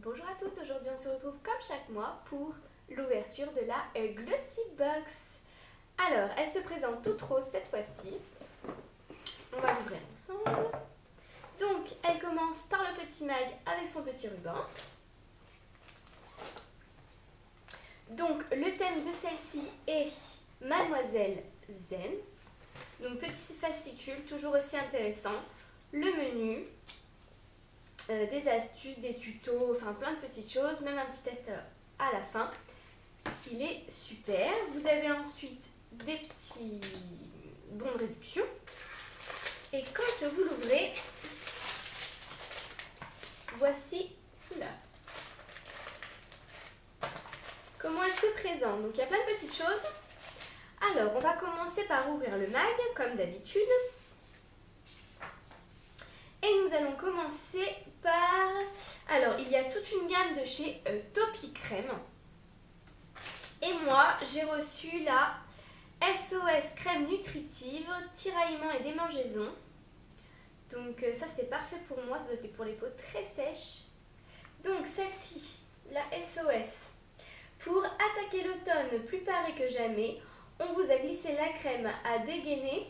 Bonjour à toutes, aujourd'hui on se retrouve comme chaque mois pour l'ouverture de la Glossy Box. Alors, elle se présente toute rose cette fois-ci. On va l'ouvrir ensemble. Donc, elle commence par le petit mag avec son petit ruban. Donc, le thème de celle-ci est Mademoiselle Zen. Donc, petit fascicule, toujours aussi intéressant. Le menu. Des astuces, des tutos, enfin plein de petites choses, même un petit test à la fin. Il est super. Vous avez ensuite des petits bons de réduction. Et quand vous l'ouvrez, voici comment elle se présente. Donc il y a plein de petites choses. Alors on va commencer par ouvrir le mag comme d'habitude. Et nous allons commencer par... Alors, il y a toute une gamme de chez Topi Crème. Et moi, j'ai reçu la SOS Crème Nutritive, Tiraillement et Démangeaison. Donc ça, c'est parfait pour moi. Ça doit être pour les peaux très sèches. Donc celle-ci, la SOS. Pour attaquer l'automne plus paré que jamais, on vous a glissé la crème à dégainer.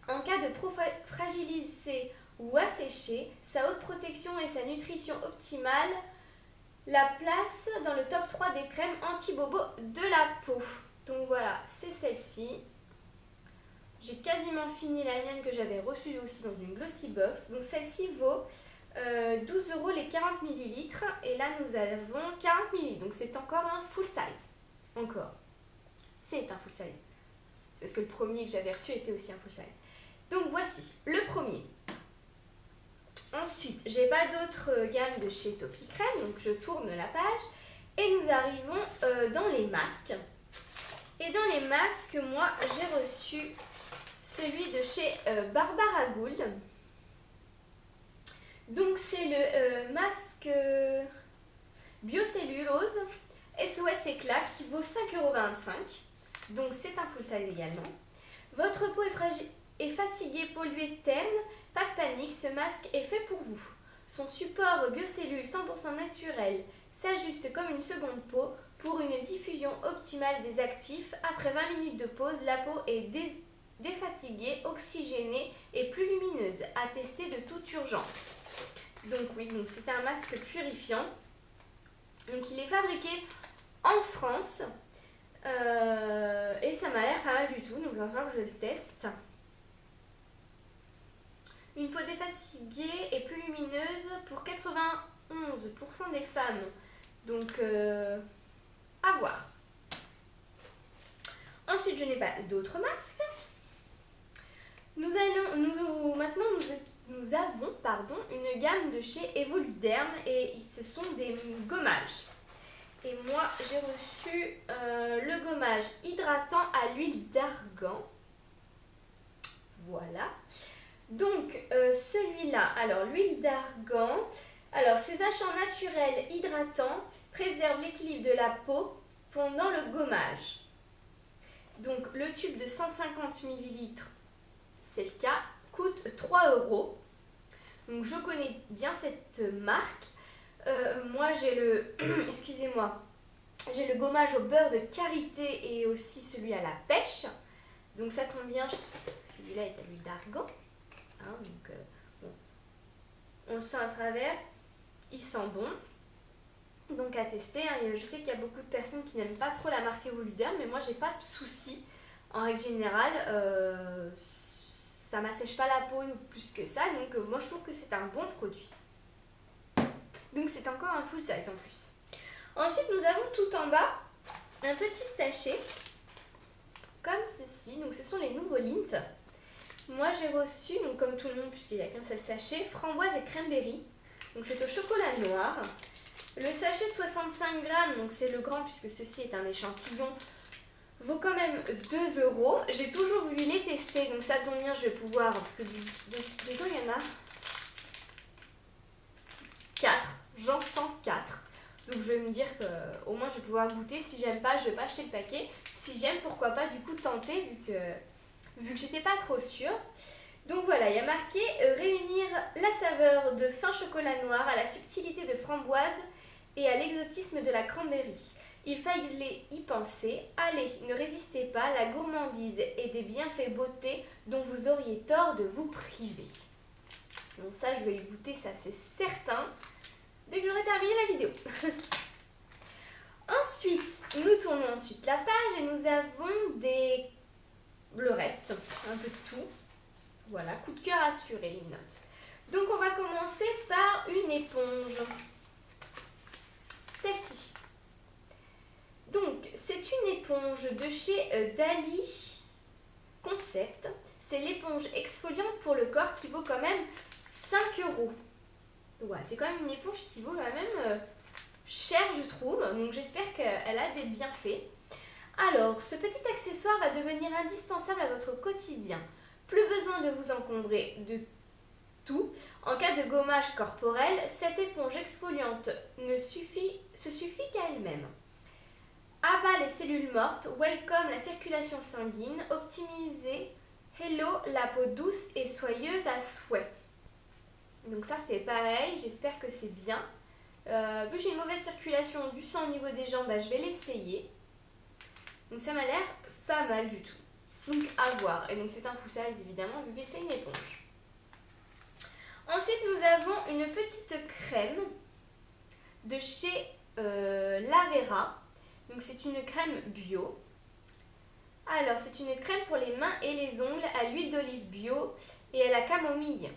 En cas de peau fragilisée ou asséchée, sa haute protection et sa nutrition optimale la place dans le top 3 des crèmes anti-bobo de la peau. Donc voilà, c'est celle-ci. J'ai quasiment fini la mienne que j'avais reçue aussi dans une Glossy Box. Donc celle-ci vaut 12 € les 40 ml. Et là, nous avons 40 ml. Donc c'est encore un full size. Encore. C'est un full size. C'est parce que le premier que j'avais reçu était aussi un full size. Donc voici le premier. Ensuite, j'ai pas d'autres gammes de chez Topi Crème, donc je tourne la page et nous arrivons dans les masques. Et dans les masques, moi j'ai reçu celui de chez Barbara Gould. Donc c'est le masque biocellulose SOS éclat qui vaut 5,25 €. Donc c'est un full size également. Votre peau est fatiguée, polluée, terne. Pas de panique, ce masque est fait pour vous. Son support biocellule 100% naturel s'ajuste comme une seconde peau pour une diffusion optimale des actifs. Après 20 minutes de pause, la peau est défatiguée, oxygénée et plus lumineuse. À tester de toute urgence. Donc oui, donc c'est un masque purifiant. Donc il est fabriqué en France. Et ça m'a l'air pas mal du tout, donc il va falloir que je le teste. Une peau défatiguée et plus lumineuse pour 91% des femmes. Donc, à voir. Ensuite, je n'ai pas d'autres masques. Nous avons une gamme de chez Evoluderm et ce sont des gommages. Et moi, j'ai reçu le gommage hydratant à l'huile d'argan. Voilà. Donc, celui-là, alors l'huile d'argan. Alors, ces achats naturels hydratants préservent l'équilibre de la peau pendant le gommage. Donc, le tube de 150 ml, c'est le cas, coûte 3 €. Donc, je connais bien cette marque. Moi, j'ai le... Excusez-moi. J'ai le gommage au beurre de karité et aussi celui à la pêche. Donc, ça tombe bien. Celui-là est à l'huile d'argan. Hein, donc, bon. On le sent à travers, il sent bon, donc à tester. Hein. Je sais qu'il y a beaucoup de personnes qui n'aiment pas trop la marque Evoluderm, mais moi j'ai pas de soucis. En règle générale, ça m'assèche pas la peau plus que ça, donc moi je trouve que c'est un bon produit. Donc c'est encore un full size en plus. Ensuite nous avons tout en bas un petit sachet comme ceci, donc ce sont les nouveaux Lindt. Moi j'ai reçu, donc comme tout le monde puisqu'il n'y a qu'un seul sachet, framboise et cranberry. Donc c'est au chocolat noir. Le sachet de 65 grammes, donc c'est le grand puisque ceci est un échantillon, vaut quand même 2 €. J'ai toujours voulu les tester, donc ça tombe bien, je vais pouvoir, parce que dedans il y en a 4. J'en sens 4. Donc je vais me dire qu'au moins je vais pouvoir goûter. Si j'aime pas, je vais pas acheter le paquet. Si j'aime, pourquoi pas du coup tenter vu que j'étais pas trop sûre. Donc voilà, il y a marqué réunir la saveur de fin chocolat noir à la subtilité de framboise et à l'exotisme de la cranberry. Il fallait y penser. Allez, ne résistez pas, la gourmandise et des bienfaits beauté dont vous auriez tort de vous priver. Donc ça, je vais y goûter, ça c'est certain, dès que j'aurai terminé la vidéo. Ensuite, nous tournons ensuite la page et nous avons le reste, un peu de tout. Voilà, coup de cœur assuré, une note. Donc on va commencer par une éponge. Celle-ci. Donc, c'est une éponge de chez Dali Concept. C'est l'éponge exfoliante pour le corps qui vaut quand même 5 €. Donc voilà, c'est quand même une éponge qui vaut quand même cher, je trouve. Donc j'espère qu'elle a des bienfaits. Alors, ce petit accessoire va devenir indispensable à votre quotidien. Plus besoin de vous encombrer de tout. En cas de gommage corporel, cette éponge exfoliante se suffit qu'à elle-même. Abat les cellules mortes, welcome la circulation sanguine, optimisez, hello la peau douce et soyeuse à souhait. Donc ça c'est pareil, j'espère que c'est bien. Vu que j'ai une mauvaise circulation du sang au niveau des jambes, je vais l'essayer. Donc ça m'a l'air pas mal du tout. Donc à voir. Et donc c'est un full-size évidemment, vu que c'est une éponge. Ensuite nous avons une petite crème de chez Lavera. Donc c'est une crème bio. Alors c'est une crème pour les mains et les ongles à l'huile d'olive bio et à la camomille.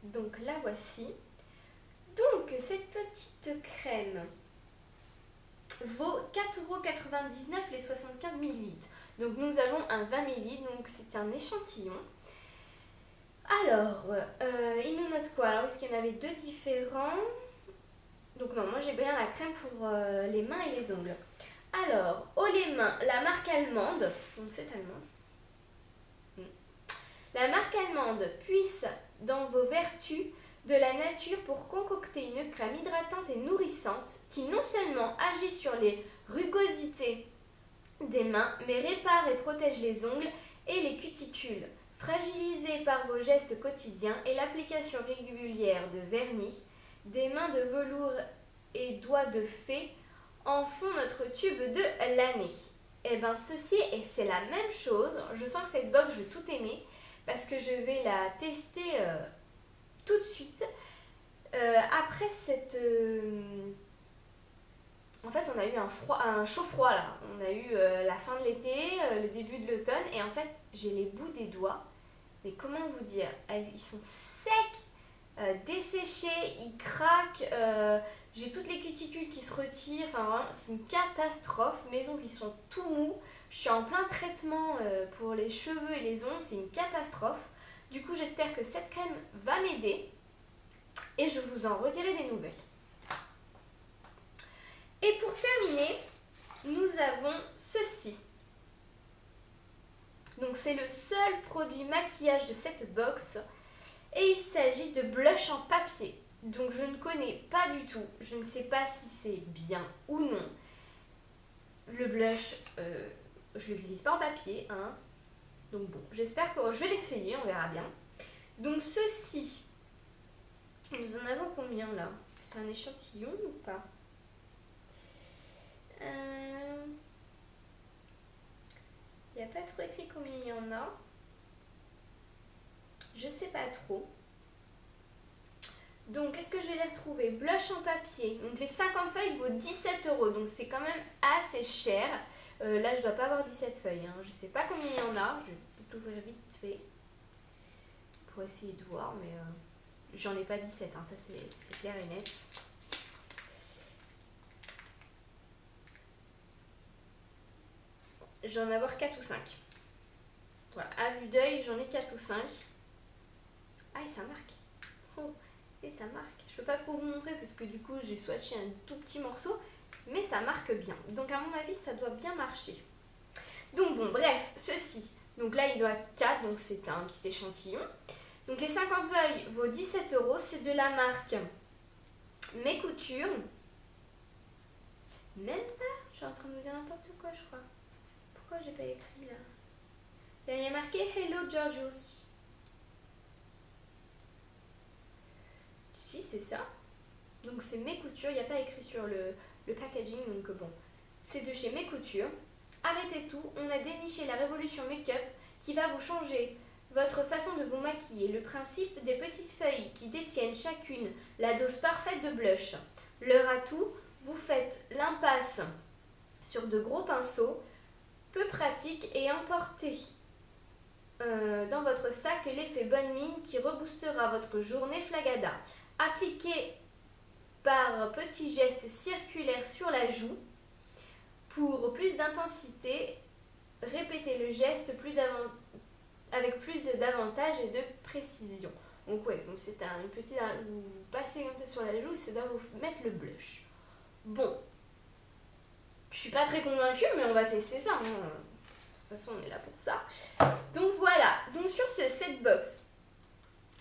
Donc la voici. Donc cette petite crème vaut 4,99 € les 75 ml. Donc nous avons un 20 ml, donc c'est un échantillon. Alors, il nous note quoi? Alors est-ce qu'il y en avait deux différents? Donc non, moi j'ai bien la crème pour les mains et les ongles. Alors, eau les mains, la marque allemande, donc c'est allemand. La marque allemande puise dans vos vertus de la nature pour concocter une crème hydratante et nourrissante qui non seulement agit sur les rugosités des mains, mais répare et protège les ongles et les cuticules. Fragilisés par vos gestes quotidiens et l'application régulière de vernis, des mains de velours et doigts de fée en font notre tube de l'année. Et bien ceci, et c'est la même chose, je sens que cette box, je vais tout aimer, parce que je vais la tester tout de suite. Après cette... En fait, on a eu un chaud-froid là. On a eu la fin de l'été, le début de l'automne, et en fait, j'ai les bouts des doigts. Mais comment vous dire, ils sont secs, desséchés, ils craquent, j'ai toutes les cuticules qui se retirent, enfin vraiment, c'est une catastrophe. Mes ongles, ils sont tout mous. Je suis en plein traitement pour les cheveux et les ongles, c'est une catastrophe. Du coup, j'espère que cette crème va m'aider et je vous en redirai des nouvelles. Et pour terminer, nous avons ceci. Donc c'est le seul produit maquillage de cette box et il s'agit de blush en papier. Donc je ne connais pas du tout, je ne sais pas si c'est bien ou non. Le blush, je ne l'utilise pas en papier, hein. Donc bon, j'espère que je vais l'essayer, on verra bien. Donc ceci, nous en avons combien là? C'est un échantillon ou pas? Il n'y a pas trop écrit combien il y en a. Je sais pas trop. Donc, est-ce que je vais les retrouver? Blush en papier. Donc, les 50 feuilles vaut 17 €. Donc, c'est quand même assez cher. Là, je dois pas avoir 17 feuilles. Hein. Je sais pas combien il y en a. Je vais peut-être ouvrir vite fait pour essayer de voir. Mais j'en ai pas 17. Hein. Ça, c'est clair et net. J'en ai avoir 4 ou 5. Voilà, à vue d'œil, j'en ai 4 ou 5. Ah, et ça marque. Oh, et ça marque. Je peux pas trop vous montrer parce que du coup, j'ai swatché un tout petit morceau, mais ça marque bien. Donc, à mon avis, ça doit bien marcher. Donc, bon, bref, ceci. Donc là, il doit être 4, donc c'est un petit échantillon. Donc, les 50 feuilles vaut 17 €. C'est de la marque Mes Coutures. Même pas. Je suis en train de vous dire n'importe quoi, je crois. Pourquoi j'ai pas écrit là? Et il y a marqué Hello Georgios. Si, c'est ça. Donc c'est Mes Coutures, il n'y a pas écrit sur le packaging, donc bon. C'est de chez Mes Coutures. Arrêtez tout, on a déniché la révolution make-up qui va vous changer votre façon de vous maquiller. Le principe des petites feuilles qui détiennent chacune la dose parfaite de blush. Leur atout, vous faites l'impasse sur de gros pinceaux, peu pratiques et emportez dans votre sac l'effet bonne mine qui reboostera votre journée flagada. Appliquez par petits gestes circulaires sur la joue. Pour plus d'intensité, répétez le geste avec plus d'avantage et de précision. Donc ouais, donc c'est une petite... Vous passez comme ça sur la joue et ça doit vous mettre le blush. Bon, je suis pas très convaincue, mais on va tester ça. Hein. De toute façon, on est là pour ça. Donc voilà, donc sur ce set box,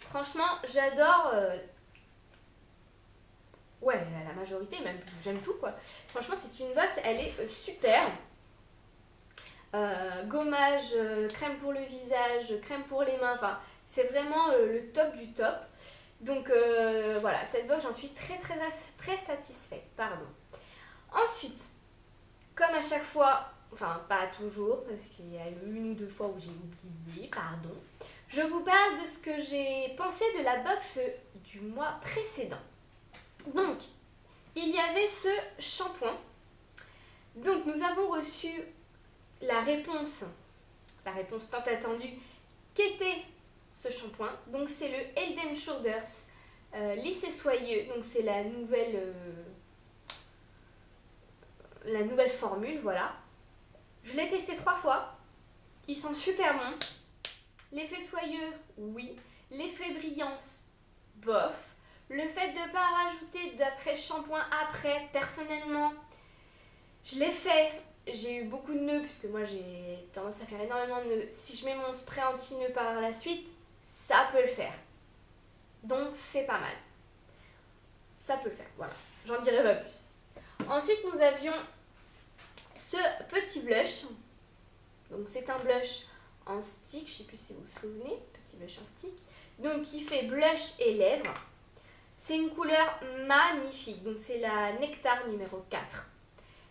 franchement, j'adore... ouais, la majorité, même j'aime tout quoi. Franchement, c'est une box, elle est super. Gommage, crème pour le visage, crème pour les mains, enfin, c'est vraiment le top du top. Donc voilà, cette box, j'en suis très satisfaite. Pardon. Ensuite, comme à chaque fois, enfin pas toujours, parce qu'il y a eu une ou deux fois où j'ai oublié, pardon, je vous parle de ce que j'ai pensé de la box du mois précédent. Donc, il y avait ce shampoing. Donc, nous avons reçu la réponse tant attendue, qu'était ce shampoing. Donc, c'est le Head & Shoulders lisse et soyeux. Donc, c'est la nouvelle formule, voilà. Je l'ai testé 3 fois. Ils sont super bons. L'effet soyeux, oui. L'effet brillance, bof. Le fait de ne pas rajouter d'après-shampoing après, personnellement, je l'ai fait. J'ai eu beaucoup de nœuds, puisque moi j'ai tendance à faire énormément de nœuds. Si je mets mon spray anti-nœud par la suite, ça peut le faire. Donc c'est pas mal. Ça peut le faire, voilà. J'en dirai pas plus. Ensuite, nous avions ce petit blush. Donc c'est un blush en stick, je sais plus si vous vous souvenez, petit blush en stick. Donc qui fait blush et lèvres. C'est une couleur magnifique, donc c'est la Nectar numéro 4.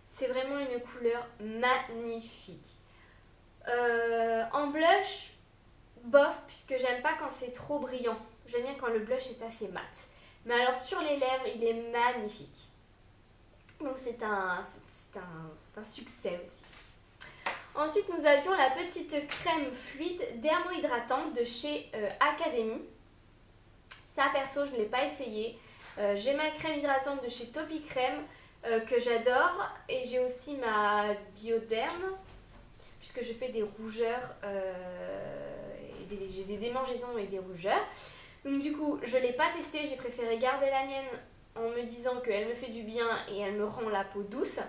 C'est vraiment une couleur magnifique. En blush, bof, puisque j'aime pas quand c'est trop brillant. J'aime bien quand le blush est assez mat. Mais alors sur les lèvres, il est magnifique. Donc c'est un succès aussi. Ensuite, nous avions la petite crème fluide dermo-hydratante de chez Academy. Ça, perso, je ne l'ai pas essayé. J'ai ma crème hydratante de chez Topi Crème que j'adore. Et j'ai aussi ma Bioderme, puisque je fais des rougeurs, j'ai des démangeaisons et des rougeurs. Donc du coup, je ne l'ai pas testée. J'ai préféré garder la mienne en me disant qu'elle me fait du bien et elle me rend la peau douce.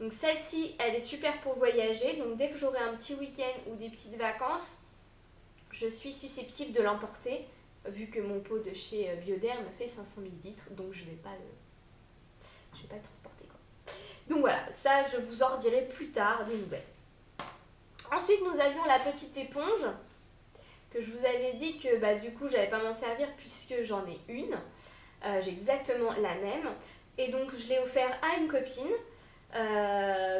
Donc celle-ci, elle est super pour voyager. Donc dès que j'aurai un petit week-end ou des petites vacances, je suis susceptible de l'emporter. Vu que mon pot de chez Bioderme fait 500 ml, donc je vais pas le transporter quoi. Donc voilà, ça je vous en redirai plus tard des nouvelles. Ensuite nous avions la petite éponge que je vous avais dit que du coup j'allais pas m'en servir puisque j'en ai une. J'ai exactement la même et donc je l'ai offert à une copine.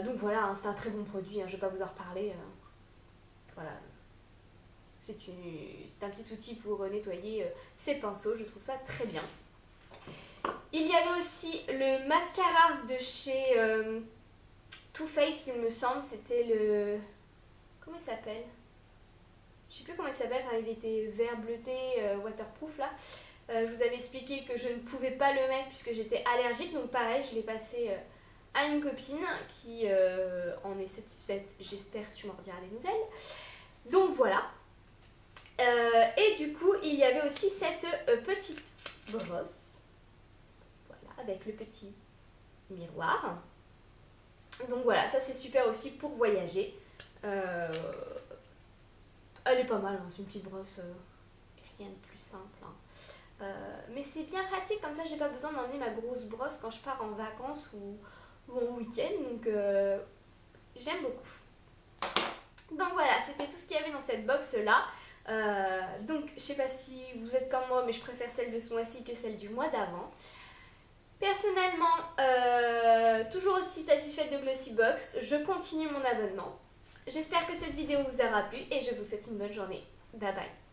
Donc voilà, c'est un très bon produit, je vais pas vous en reparler. Voilà. C'est un petit outil pour nettoyer ses pinceaux, je trouve ça très bien. Il y avait aussi le mascara de chez Too Faced, il me semble, c'était le... Comment il s'appelle ? Je sais plus comment il s'appelle, il était vert bleuté, waterproof là. Je vous avais expliqué que je ne pouvais pas le mettre puisque j'étais allergique, donc pareil, je l'ai passé à une copine qui en est satisfaite, j'espère que tu m'en rediras des nouvelles. Donc voilà. Et du coup, il y avait aussi cette petite brosse, voilà, avec le petit miroir. Donc voilà, ça c'est super aussi pour voyager. Elle est pas mal, c'est une petite brosse, rien de plus simple. Mais c'est bien pratique, comme ça j'ai pas besoin d'emmener ma grosse brosse quand je pars en vacances ou en week-end. Donc j'aime beaucoup. Donc voilà, c'était tout ce qu'il y avait dans cette box là. Donc je sais pas si vous êtes comme moi, mais je préfère celle de ce mois-ci que celle du mois d'avant. Personnellement, toujours aussi satisfaite de Glossybox, je continue mon abonnement. J'espère que cette vidéo vous aura plu et je vous souhaite une bonne journée. Bye bye.